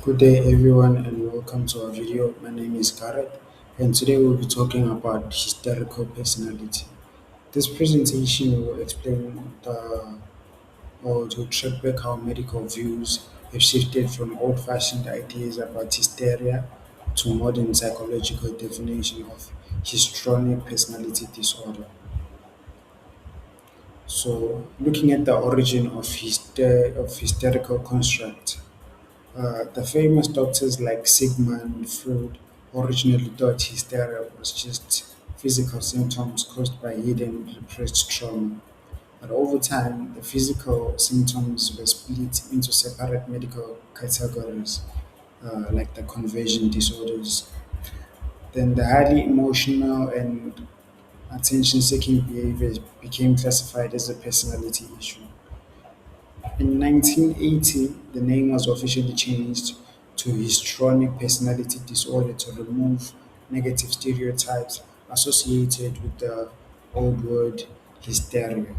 Good day, everyone, and welcome to our video. My name is Garrett, and today we'll be talking about hysterical personality. This presentation will explain or to track back how medical views have shifted from old-fashioned ideas about hysteria to modern psychological definition of histrionic personality disorder. So, looking at the origin of hysterical construct. The famous doctors like Sigmund Freud originally thought hysteria was just physical symptoms caused by hidden repressed trauma. But over time, the physical symptoms were split into separate medical categories, like the conversion disorders. Then the highly emotional and attention seeking behaviors became classified as a personality issue. In 1980, the name was officially changed to histrionic personality disorder to remove negative stereotypes associated with the old word hysteria.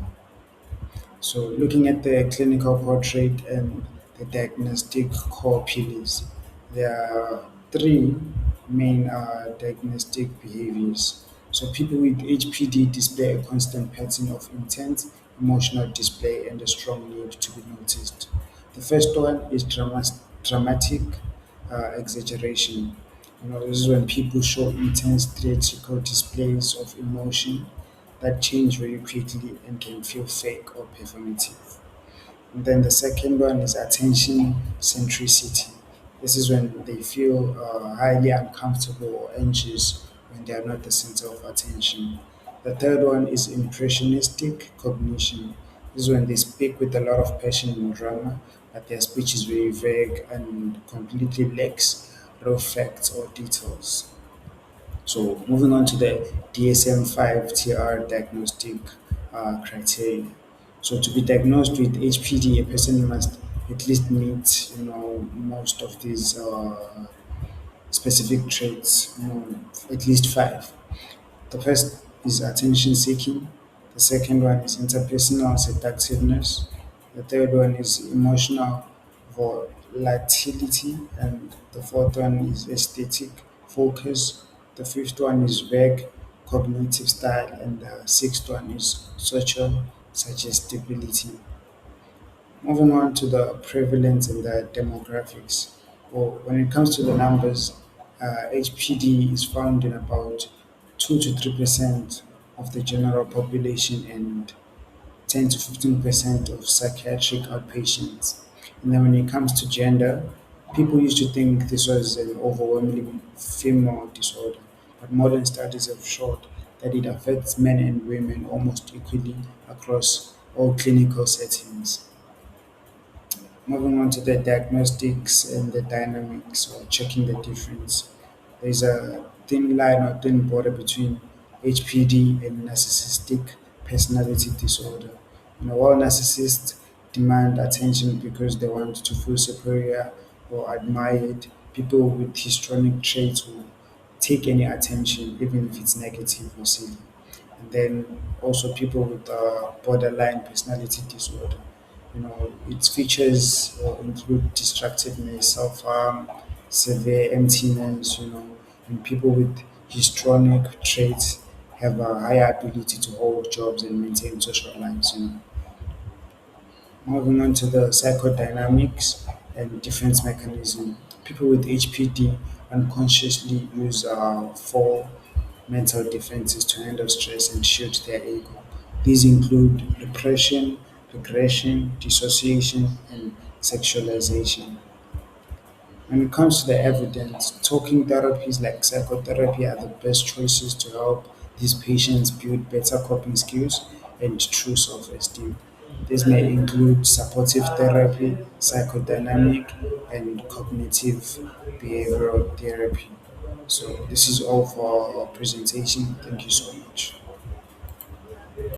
So, looking at the clinical portrait and the diagnostic core pillars, there are three main diagnostic behaviors. So, people with HPD display a constant pattern of intense emotional display and a strong need to be noticed. The first one is dramatic exaggeration. This is when people show intense theatrical displays of emotion that change very quickly and can feel fake or performative. And then the second one is attention centricity. This is when they feel highly uncomfortable or anxious when they are not the center of attention. The third one is impressionistic cognition. This is when they speak with a lot of passion and drama, but their speech is very vague and completely lacks raw facts or details. So moving on to the DSM-5 TR diagnostic criteria. So to be diagnosed with HPD, a person must at least meet, most of these specific traits, at least five. The first is attention seeking. The second one is interpersonal seductiveness. The third one is emotional volatility. And the fourth one is aesthetic focus. The fifth one is vague cognitive style. And the sixth one is social suggestibility. Moving on to the prevalence and the demographics. Well, when it comes to the numbers, HPD is found in about 2 to 3% of the general population and 10 to 15% of psychiatric outpatients. And then when it comes to gender, people used to think this was an overwhelmingly female disorder, but modern studies have showed that it affects men and women almost equally across all clinical settings. Moving on to the diagnostics and the dynamics or checking the difference. There's a thin line or thin border between HPD and narcissistic personality disorder. While narcissists demand attention because they want to feel superior or admired, people with histrionic traits will take any attention, even if it's negative or silly. And then also people with borderline personality disorder. Its features include distractiveness, self-harm, severe emptiness, and people with histrionic traits have a higher ability to hold jobs and maintain social lives. Moving on to the psychodynamics and defense mechanism. People with HPD unconsciously use four mental defenses to handle stress and shield their ego. These include repression, regression, dissociation, and sexualization. When it comes to the evidence, talking therapies like psychotherapy are the best choices to help these patients build better coping skills and true self esteem. This may include supportive therapy, psychodynamic, and cognitive behavioral therapy. So, this is all for our presentation. Thank you so much.